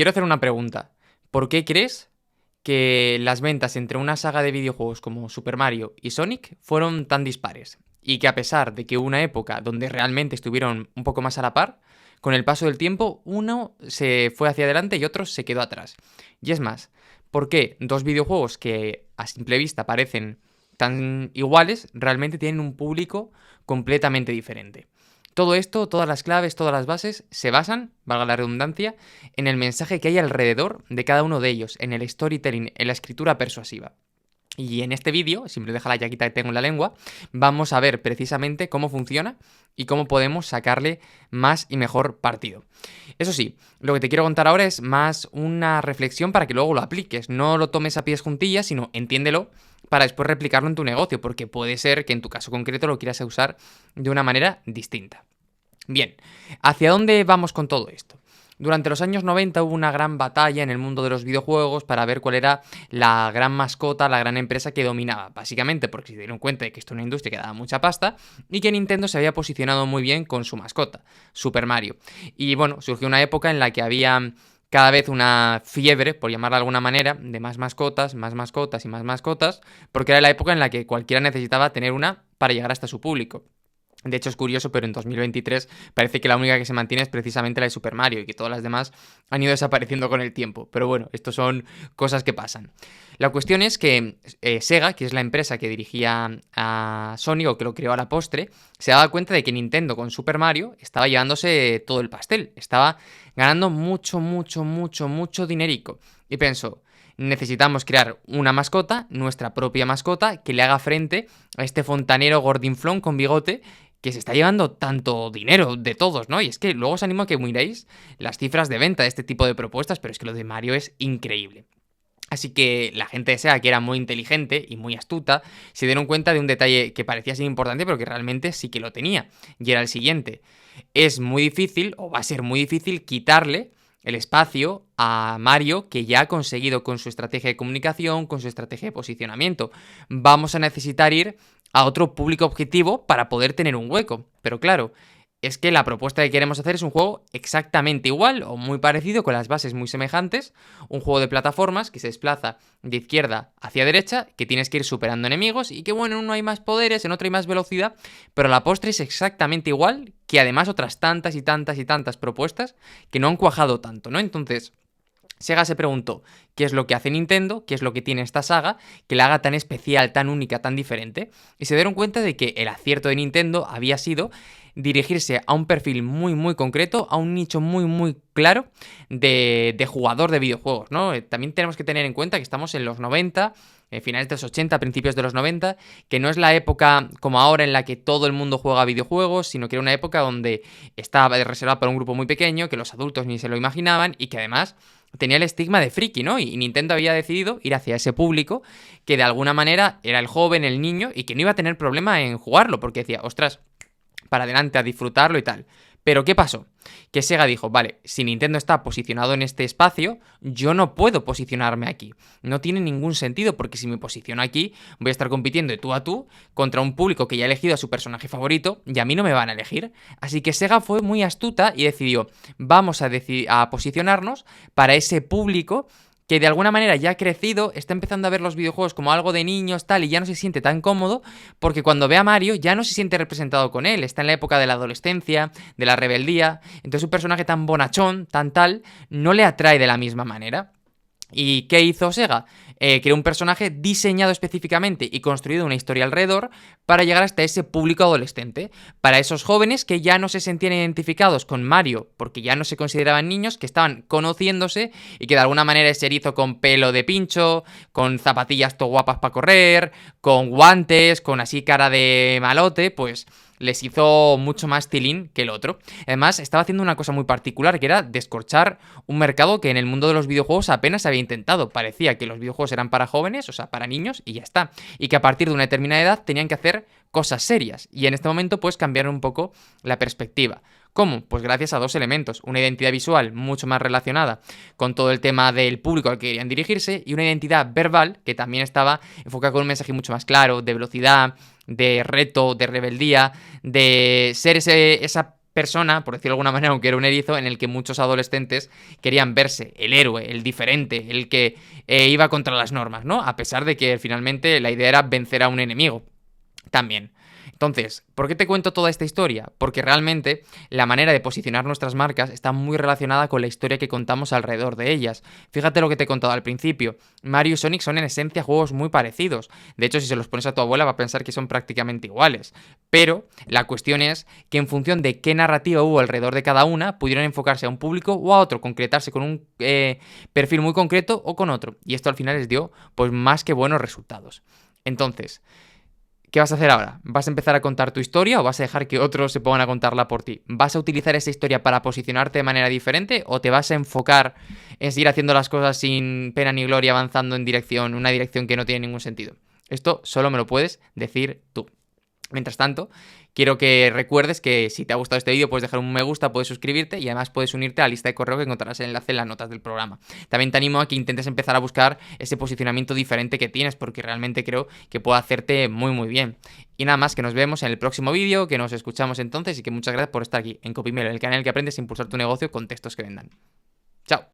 Quiero hacer una pregunta. ¿Por qué crees que las ventas entre una saga de videojuegos como Super Mario y Sonic fueron tan dispares? Y que a pesar de que hubo una época donde realmente estuvieron un poco más a la par, con el paso del tiempo uno se fue hacia adelante y otro se quedó atrás. Y es más, ¿por qué dos videojuegos que a simple vista parecen tan iguales realmente tienen un público completamente diferente? Todo esto, todas las claves, todas las bases, se basan, valga la redundancia, en el mensaje que hay alrededor de cada uno de ellos, en el storytelling, en la escritura persuasiva. Y en este vídeo, siempre deja la yaquita que tengo en la lengua, vamos a ver precisamente cómo funciona y cómo podemos sacarle más y mejor partido. Eso sí, lo que te quiero contar ahora es más una reflexión para que luego lo apliques. No lo tomes a pies juntillas, sino entiéndelo para después replicarlo en tu negocio, porque puede ser que en tu caso concreto lo quieras usar de una manera distinta. Bien, ¿hacia dónde vamos con todo esto? Durante los años 90 hubo una gran batalla en el mundo de los videojuegos para ver cuál era la gran mascota, la gran empresa que dominaba. Básicamente porque se dieron cuenta de que esto es una industria que daba mucha pasta y que Nintendo se había posicionado muy bien con su mascota, Super Mario. Y bueno, surgió una época en la que había cada vez una fiebre, por llamarla de alguna manera, de más mascotas y más mascotas, porque era la época en la que cualquiera necesitaba tener una para llegar hasta su público. De hecho es curioso, pero en 2023 parece que la única que se mantiene es precisamente la de Super Mario y que todas las demás han ido desapareciendo con el tiempo. Pero bueno, esto son cosas que pasan. La cuestión es que Sega, que es la empresa que dirigía a Sony o que lo creó a la postre, se daba cuenta de que Nintendo con Super Mario estaba llevándose todo el pastel. Estaba ganando mucho dinerico. Y pensó, necesitamos crear una mascota, nuestra propia mascota, que le haga frente a este fontanero gordinflón con bigote que se está llevando tanto dinero de todos, ¿no? Y es que luego os animo a que miréis las cifras de venta de este tipo de propuestas, pero es que lo de Mario es increíble. Así que la gente de SEA, que era muy inteligente y muy astuta, se dieron cuenta de un detalle que parecía ser importante, pero que realmente sí que lo tenía. Y era el siguiente. Es muy difícil, o va a ser muy difícil, quitarle el espacio a Mario que ya ha conseguido con su estrategia de comunicación, con su estrategia de posicionamiento. Vamos a necesitar ir a otro público objetivo para poder tener un hueco. Pero claro, es que la propuesta que queremos hacer es un juego exactamente igual o muy parecido, con las bases muy semejantes, un juego de plataformas que se desplaza de izquierda hacia derecha, que tienes que ir superando enemigos y que bueno, en uno hay más poderes, en otro hay más velocidad, pero la postre es exactamente igual que además otras tantas propuestas que no han cuajado tanto, ¿no? Entonces, Sega se preguntó qué es lo que hace Nintendo, qué es lo que tiene esta saga, que la haga tan especial, tan única, tan diferente, y se dieron cuenta de que el acierto de Nintendo había sido dirigirse a un perfil muy concreto, a un nicho muy claro de jugador de videojuegos, ¿no? También tenemos que tener en cuenta que estamos en los 90, finales de los 80, principios de los 90, que no es la época como ahora en la que todo el mundo juega videojuegos, sino que era una época donde estaba reservada para un grupo muy pequeño, que los adultos ni se lo imaginaban y que además tenía el estigma de friki, ¿no? Y Nintendo había decidido ir hacia ese público que de alguna manera era el joven, el niño, y que no iba a tener problema en jugarlo, porque decía, ostras, para adelante a disfrutarlo y tal. Pero ¿qué pasó? Que Sega dijo, vale, si Nintendo está posicionado en este espacio, yo no puedo posicionarme aquí. No tiene ningún sentido porque si me posiciono aquí, voy a estar compitiendo de tú a tú contra un público que ya ha elegido a su personaje favorito y a mí no me van a elegir. Así que Sega fue muy astuta y decidió, vamos a posicionarnos para ese público que de alguna manera ya ha crecido, está empezando a ver los videojuegos como algo de niños, tal, y ya no se siente tan cómodo, porque cuando ve a Mario ya no se siente representado con él, está en la época de la adolescencia, de la rebeldía, entonces un personaje tan bonachón, tan tal, no le atrae de la misma manera. ¿Y qué hizo Sega? Creó un personaje diseñado específicamente y construido una historia alrededor para llegar hasta ese público adolescente. Para esos jóvenes que ya no se sentían identificados con Mario porque ya no se consideraban niños, que estaban conociéndose y que de alguna manera ese erizo con pelo de pincho, con zapatillas todo guapas para correr, con guantes, con así cara de malote, pues les hizo mucho más tilín que el otro. Además, estaba haciendo una cosa muy particular, que era descorchar un mercado que en el mundo de los videojuegos apenas había intentado. Parecía que los videojuegos eran para jóvenes, o sea, para niños, y ya está. Y que a partir de una determinada edad tenían que hacer cosas serias. Y en este momento, pues, cambiaron un poco la perspectiva. ¿Cómo? Pues gracias a dos elementos. Una identidad visual mucho más relacionada con todo el tema del público al que querían dirigirse y una identidad verbal que también estaba enfocada con un mensaje mucho más claro, de velocidad, de reto, de rebeldía, de ser esa persona, por decirlo de alguna manera, aunque era un erizo, en el que muchos adolescentes querían verse el héroe, el diferente, el que iba contra las normas, ¿no? A pesar de que finalmente la idea era vencer a un enemigo también. Entonces, ¿por qué te cuento toda esta historia? Porque realmente la manera de posicionar nuestras marcas está muy relacionada con la historia que contamos alrededor de ellas. Fíjate lo que te he contado al principio. Mario y Sonic son en esencia juegos muy parecidos. De hecho, si se los pones a tu abuela va a pensar que son prácticamente iguales. Pero la cuestión es que en función de qué narrativa hubo alrededor de cada una, pudieron enfocarse a un público o a otro, concretarse con un perfil muy concreto o con otro. Y esto al final les dio pues más que buenos resultados. Entonces, ¿qué vas a hacer ahora? ¿Vas a empezar a contar tu historia o vas a dejar que otros se pongan a contarla por ti? ¿Vas a utilizar esa historia para posicionarte de manera diferente o te vas a enfocar en seguir haciendo las cosas sin pena ni gloria, avanzando en una dirección que no tiene ningún sentido? Esto solo me lo puedes decir tú. Mientras tanto, quiero que recuerdes que si te ha gustado este vídeo puedes dejar un me gusta, puedes suscribirte y además puedes unirte a la lista de correo que encontrarás el enlace en las notas del programa. También te animo a que intentes empezar a buscar ese posicionamiento diferente que tienes porque realmente creo que puede hacerte muy muy bien. Y nada más, que nos vemos en el próximo vídeo, que nos escuchamos entonces y que muchas gracias por estar aquí en Copymelo, el canal que aprendes a impulsar tu negocio con textos que vendan. Chao.